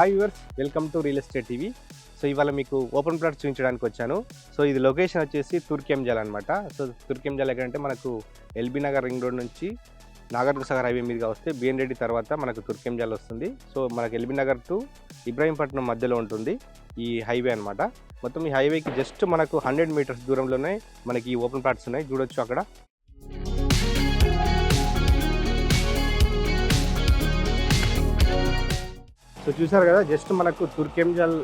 Hi viewers, welcome to real estate TV. So ఇవాళ మీకు open plot చూపించడానికి వచ్చాను. సో ఇది లొకేషన్ వచ్చేసి తుర్కెంజల్ అనమాట. సో తుర్కెంజల్ ఎక్కడంటే మనకు ఎల్బీ నగర్ రింగ్ రోడ్ నుంచి నాగార్జునసాగర్ హైవే మీదుగా వస్తే బిఎన్ రెడ్డి తర్వాత మనకు తుర్కెంజల్ వస్తుంది. సో మనకు ఎల్బీ నగర్ టు ఇబ్రాహీంపట్నం మధ్యలో ఉంటుంది ఈ హైవే అనమాట. మొత్తం ఈ హైవేకి జస్ట్ మనకు 100 మీటర్స్ దూరంలోనే మనకి ఈ ఓపెన్ ప్లాట్స్ ఉన్నాయి, చూడొచ్చు అక్కడ. సో చూసారు కదా, జస్ట్ మనకు తుర్కెంజల్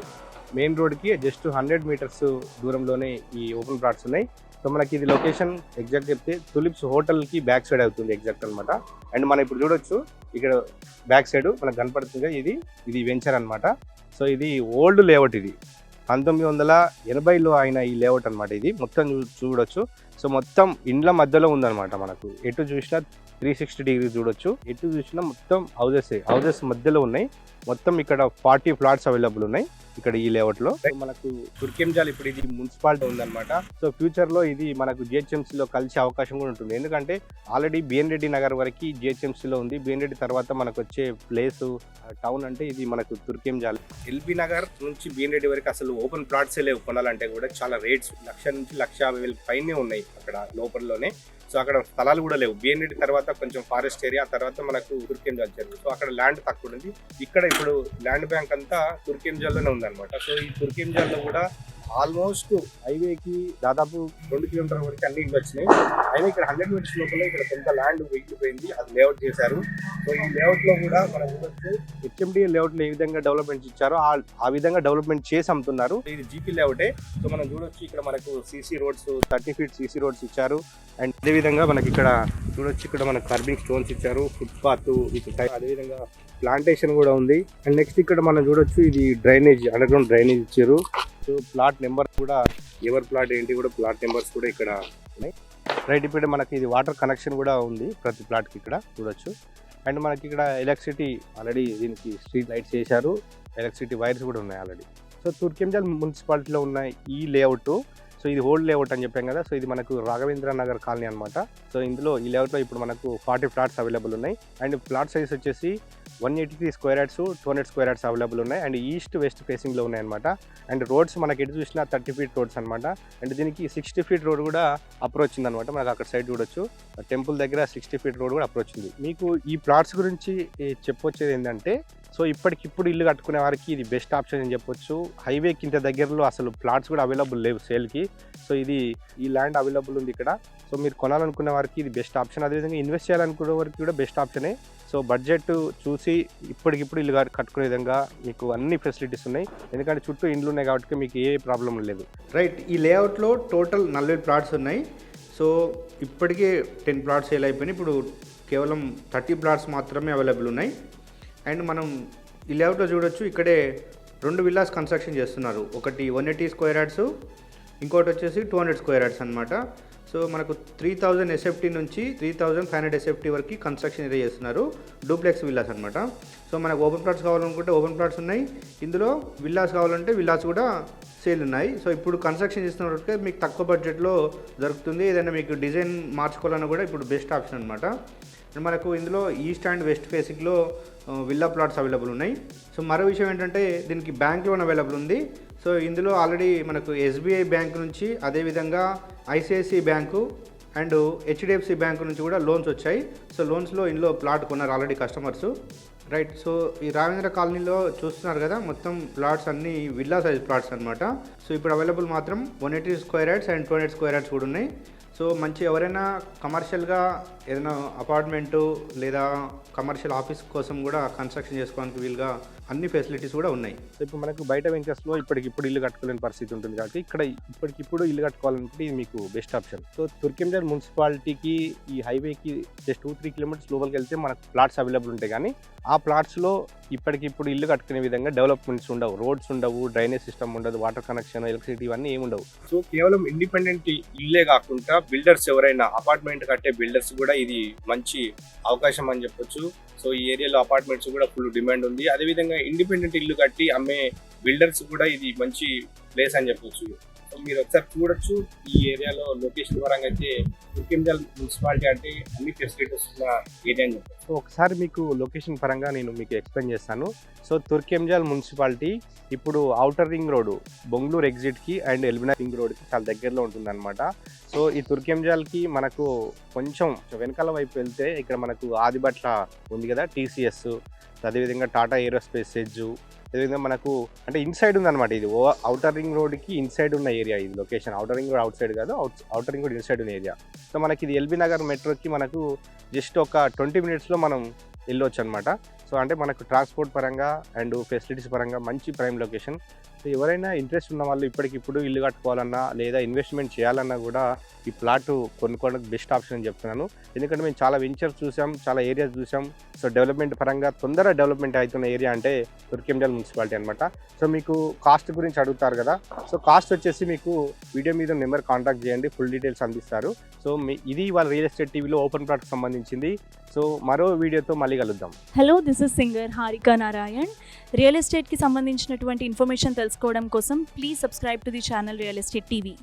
మెయిన్ రోడ్కి జస్ట్ 100 మీటర్స్ దూరంలోనే ఈ ఓపెన్ ప్లాట్స్ ఉన్నాయి. సో మనకి ఇది లొకేషన్ ఎగ్జాక్ట్ చెప్తే తులిప్స్ హోటల్కి బ్యాక్ సైడ్ అవుతుంది ఎగ్జాక్ట్ అనమాట. అండ్ మనం ఇప్పుడు చూడొచ్చు ఇక్కడ బ్యాక్ సైడ్ మనకు కనపడుతుంది, ఇది వెంచర్ అనమాట. సో ఇది ఓల్డ్ లేఅవుట్, ఇది 1980లో అయిన ఈ లేఅవుట్ అనమాట. ఇది మొత్తం చూడొచ్చు. సో మొత్తం ఇండ్ల మధ్యలో ఉందన్నమాట. మనకు ఎటు చూసినా 360 డిగ్రీ చూడొచ్చు. ఎటు చూసినా మొత్తం హౌసెస్ మధ్యలో ఉన్నాయి. మొత్తం ఇక్కడ 40 ఫ్లాట్స్ అవైలబుల్ ఉన్నాయి ఇక్కడ ఈ లేఅవుట్లో. మనకు తుర్కెంజల్ ఇప్పుడు ఇది మున్సిపాలిటీ ఉందన్నమాట. సో ఫ్యూచర్లో ఇది మనకు జిహెచ్ఎంసీలో కలిసే అవకాశం కూడా ఉంటుంది. ఎందుకంటే ఆల్రెడీ బిఎన్ రెడ్డి నగర్ వరకు జిహెచ్ఎంసీలో ఉంది. బిఎన్ రెడ్డి తర్వాత మనకు వచ్చే ప్లేస్ టౌన్ అంటే ఇది మనకు తుర్కెంజల్. ఎల్బీ నగర్ నుంచి బిఎన్ రెడ్డి వరకు అసలు ఓపెన్ ప్లాట్సే లేవు. కొనాలంటే కూడా చాలా రేట్స్ 1,00,000 నుంచి 1,50,000 పైనే ఉన్నాయి అక్కడ లోపలలోనే. సో అక్కడ స్థలాలు కూడా లేవు. బిఎన్ రెడ్డి తర్వాత కొంచెం ఫారెస్ట్ ఏరియా, తర్వాత మనకు తుర్కెంజల్ చెరువు. సో అక్కడ ల్యాండ్ తక్కువ ఉంది. ఇక్కడ ఇప్పుడు ల్యాండ్ బ్యాంక్ అంతా తుర్కెంజల్లోనే ఉందన్నమాట. సో ఈ తుర్కెంజల్లో కూడా ఆల్మోస్ట్ హైవేకి దాదాపు 2 కిలోమీటర్ల వరకు అన్ని ఇల్లు వచ్చినాయి. హైవే ఇక్కడ 100 మీటర్స్ లోపల ఇక్కడ కొంత ల్యాండ్ వెగిలిపోయింది, అది లేఅవుట్ చేశారు. సో ఈ లేఅవుట్ లో కూడా మనం చూడొచ్చు హెచ్ఎండి లేఅవుట్ లో ఏ విధంగా డెవలప్మెంట్ ఇచ్చారో ఆ విధంగా డెవలప్మెంట్ చేసి అమ్ముతున్నారు. ఇది జీపీ లేఅవుటే. సో మనం చూడొచ్చు ఇక్కడ మనకు CC roads 30 feet CC roads ఇచ్చారు. అండ్ అదేవిధంగా మనకి ఇక్కడ చూడొచ్చు, ఇక్కడ మనకు కర్బింగ్ స్టోన్స్ ఇచ్చారు, ఫుట్పాత్ అదేవిధంగా ప్లాంటేషన్ కూడా ఉంది. అండ్ నెక్స్ట్ ఇక్కడ మనం చూడొచ్చు ఇది డ్రైనేజ్, అండర్ గ్రౌండ్ డ్రైనేజ్ ఇచ్చారు. సో ప్లాట్ నెంబర్ కూడా ఎవరి ప్లాట్ ఏంటి కూడా ప్లాట్ నెంబర్స్ కూడా ఇక్కడ ఉన్నాయి. రైట్, ఇప్పుడు మనకి ఇది వాటర్ కనెక్షన్ కూడా ఉంది ప్రతి ప్లాట్కి ఇక్కడ చూడొచ్చు. అండ్ మనకి ఇక్కడ ఎలక్ట్రిసిటీ ఆల్రెడీ దీనికి స్ట్రీట్ లైట్స్ చేశారు, ఎలక్ట్రిసిటీ వైర్స్ కూడా ఉన్నాయి ఆల్రెడీ. సో తుర్కెంజల్ మున్సిపాలిటీలో ఉన్న ఈ లేఅవుట్, సో ఇది ఓల్డ్ లేఅవుట్ అని చెప్పాం కదా. సో ఇది మనకు రాఘవేంద్ర నగర్ కాలనీ అనమాట. సో ఇందులో ఈ లేఅవుట్లో ఇప్పుడు మనకు 40 ఫ్లాట్స్ అవైలబుల్ ఉన్నాయి. అండ్ ప్లాట్ సైజ్ వచ్చేసి 183 square yards 200 square yards available ఉన్నాయి. అండ్ ఈస్ట్ వెస్ట్ ఫేసింగ్లో ఉన్నాయన్నమాట. అండ్ రోడ్స్ మనకి ఎటు చూసినా 30 ఫీట్ రోడ్స్ అనమాట. అండ్ దీనికి 60 ఫీట్ రోడ్ కూడా అప్రోచ్ ఉంది అనమాట. మనకు అక్కడ సైడ్ చూడొచ్చు, టెంపుల్ దగ్గర 60 ఫీట్ రోడ్ కూడా అప్రోచ్ ఉంది. మీకు ఈ ప్లాట్స్ గురించి చెప్పొచ్చేది ఏంటంటే, సో ఇప్పటికిప్పుడు ఇల్లు కట్టుకునే వారికి ఇది బెస్ట్ ఆప్షన్ అని చెప్పొచ్చు. హైవేకి ఇంత దగ్గరలో అసలు ప్లాట్స్ కూడా అవైలబుల్ లేవు సేల్కి. సో ఈ ల్యాండ్ అవైలబుల్ ఉంది ఇక్కడ. సో మీరు కొనాలనుకునే వారికి ఇది బెస్ట్ ఆప్షన్. అదేవిధంగా ఇన్వెస్ట్ చేయాలనుకునే వారికి కూడా బెస్ట్ ఆప్షనే. సో బడ్జెట్ చూసి ఇప్పటికిప్పుడు ఇల్లు కట్టుకునే విధంగా మీకు అన్ని ఫెసిలిటీస్ ఉన్నాయి. ఎందుకంటే చుట్టూ ఇండ్లు ఉన్నాయి కాబట్టి మీకు ఏ ప్రాబ్లం లేదు. రైట్, ఈ లేఅవుట్లో టోటల్ 40 ప్లాట్స్ ఉన్నాయి. సో ఇప్పటికే 10 ప్లాట్స్ సేల్ అయిపోయినాయి. ఇప్పుడు కేవలం 30 ప్లాట్స్ మాత్రమే అవైలబుల్ ఉన్నాయి. అండ్ మనం ఈ లేఅవుట్లో చూడొచ్చు, ఇక్కడే 2 విల్లాస్ కన్స్ట్రక్షన్ చేస్తున్నారు. ఒకటి 180 స్క్వేర్ యార్డ్స్, ఇంకోటి వచ్చేసి 200 స్క్వేర్ యార్డ్స్ అనమాట. సో మనకు 3000 ఎస్ఎఫ్టీ నుంచి 3500 ఎస్ఎఫ్టీ వరకు కన్స్ట్రక్షన్ ఏరియా చేస్తున్నారు. డూప్లెక్స్ విల్లాస్ అనమాట. సో మనకు ఓపెన్ ప్లాట్స్ కావాలనుకుంటే ఓపెన్ ప్లాట్స్ ఉన్నాయి, ఇందులో విల్లాస్ కావాలంటే విల్లాస్ కూడా సేల్ ఉన్నాయి. సో ఇప్పుడు కన్స్ట్రక్షన్ చేస్తున్నట్టు మీకు తక్కువ బడ్జెట్లో దొరుకుతుంది. ఏదైనా మీకు డిజైన్ మార్చుకోవాలన్నా కూడా ఇప్పుడు బెస్ట్ ఆప్షన్ అనమాట. మనకు ఇందులో ఈస్ట్ అండ్ వెస్ట్ ఫేసింగ్లో విల్లా ప్లాట్స్ అవైలబుల్ ఉన్నాయి. సో మరో విషయం ఏంటంటే దీనికి బ్యాంక్ లోన్ అవైలబుల్ ఉంది. సో ఇందులో ఆల్రెడీ మనకు ఎస్బీఐ బ్యాంక్ నుంచి, అదేవిధంగా ICICI bank and HDFC bank నుంచి కూడా లోన్స్ వచ్చాయి. సో లోన్స్లో ఇందులో ప్లాట్ కొన్నారు ఆల్రెడీ కస్టమర్స్. రైట్, సో ఈ రావేంద్ర కాలనీలో చూస్తున్నారు కదా, మొత్తం ప్లాట్స్ అన్నీ విల్లా సైజ్ ప్లాట్స్ అనమాట. సో ఇప్పుడు అవైలబుల్ మాత్రం 180 square yards and 200 square yards కూడా ఉన్నాయి. సో మంచి ఎవరైనా కమర్షియల్గా ఏదైనా అపార్ట్మెంటు లేదా కమర్షియల్ ఆఫీస్ కోసం కూడా కన్స్ట్రక్షన్ చేసుకోవడానికి వీలుగా అన్ని ఫెసిలిటీస్ కూడా ఉన్నాయి. సో ఇప్పుడు మనకు బయట వెంచర్స్లో ఇప్పటికిప్పుడు ఇల్లు కట్టుకోలేని పరిస్థితి ఉంటుంది కాబట్టి ఇక్కడ ఇప్పటికిప్పుడు ఇల్లు కట్టుకోవాలనుకుంటే ఇది మీకు బెస్ట్ ఆప్షన్. సో తుర్కెంజల్ మున్సిపాలిటీకి ఈ హైవేకి జస్ట్ 2-3 కిలోమీటర్స్ లోపలికి వెళ్తే మనకు ప్లాట్స్ అవైలబుల్ ఉంటాయి. కానీ ఆ ప్లాట్స్లో ఇప్పటికిప్పుడు ఇల్లు కట్టుకునే విధంగా డెవలప్మెంట్స్ ఉండవు, రోడ్స్ ఉండవు, డ్రైనేజ్ సిస్టమ్ ఉండదు, వాటర్ కనెక్షన్, ఎలక్ట్రిసిటీ ఇవన్నీ ఏమి ఉండవు. సో కేవలం ఇండిపెండెంట్ ఇల్లే కాకుండా బిల్డర్స్ ఎవరైనా అపార్ట్మెంట్ కట్టే బిల్డర్స్ కూడా ఇది మంచి అవకాశం అని చెప్పొచ్చు. సో ఈ ఏరియాలో అపార్ట్మెంట్స్ కూడా ఫుల్ డిమాండ్ ఉంది. అదేవిధంగా ఇండిపెండెంట్ ఇల్లు కట్టి అమ్మే బిల్డర్స్ కూడా ఇది మంచి ప్లేస్ అని చెప్పొచ్చు. సో మీరు ఒకసారి చూడొచ్చు. ఈ ఏరియాలో లొకేషన్ పరంగా అయితే తుర్కెంజల్ మున్సిపాలిటీ అంటే అన్ని ఫెసిలిటీస్ ఉన్న ఏరియా అని చెప్పారు. సో ఒకసారి మీకు లొకేషన్ పరంగా నేను మీకు ఎక్స్ప్లెయిన్ చేస్తాను. సో తుర్కెంజల్ మున్సిపాలిటీ ఇప్పుడు ఔటర్ రింగ్ రోడ్ బొంగళూరు ఎగ్జిట్కి అండ్ ఎల్బినా రింగ్ రోడ్కి చాలా దగ్గరలో ఉంటుందన్నమాట. సో ఈ తుర్కెంజల్కి మనకు కొంచెం వెనకాల వైపు వెళ్తే ఇక్కడ మనకు ఆదిబట్ల ఉంది కదా, టీసీఎస్, అదేవిధంగా టాటా ఏరోస్పేస్ ఎడ్జు, అదేవిధంగా మనకు అంటే ఇన్సైడ్ ఉందన్నమాట. ఇది ఔటర్ రింగ్ రోడ్కి ఇన్సైడ్ ఉన్న ఏరియా ఇది location. Outer ring road out side కాదు, ఔటర్ రింగ్ రోడ్ ఇన్సైడ్ ఉన్న ఏరియా. సో మనకి ఇది ఎల్బీ నగర్ మెట్రోకి మనకు జస్ట్ ఒక 20 minutesలో మనం వెళ్ళొచ్చు అనమాట. సో అంటే మనకు ట్రాన్స్పోర్ట్ పరంగా అండ్ ఫెసిలిటీస్ పరంగా మంచి ప్రైమ్ లొకేషన్. సో ఎవరైనా ఇంట్రెస్ట్ ఉన్న వాళ్ళు ఇప్పటికిప్పుడు ఇల్లు కట్టుకోవాలన్నా లేదా ఇన్వెస్ట్మెంట్ చేయాలన్నా కూడా ఈ ప్లాట్ కొనుక్కోవడానికి బెస్ట్ ఆప్షన్ అని చెప్తున్నాను. ఎందుకంటే మేము చాలా వెంచర్స్ చూసాం, చాలా ఏరియాస్ చూసాం. సో డెవలప్మెంట్ పరంగా తొందరగా డెవలప్మెంట్ అవుతున్న ఏరియా అంటే తుర్కెంజల్ మున్సిపాలిటీ అనమాట. సో మీకు కాస్ట్ గురించి అడుగుతారు కదా. సో కాస్ట్ వచ్చేసి మీకు వీడియో మీద నెంబర్ కాంటాక్ట్ చేయండి, ఫుల్ డీటెయిల్స్ అందిస్తారు. సో ఇది వాళ్ళ రియల్ ఎస్టేట్ టీవీలో ఓపెన్ ప్లాట్కి సంబంధించింది. సో మరో వీడియోతో మళ్ళీ కలుద్దాం. Hello, this is singer Harika Narayan. Real ఎస్టేట్కి సంబంధించినటువంటి ఇన్ఫర్మేషన్ తెలుసుకోవడం కోసం please subscribe to the channel real estate TV.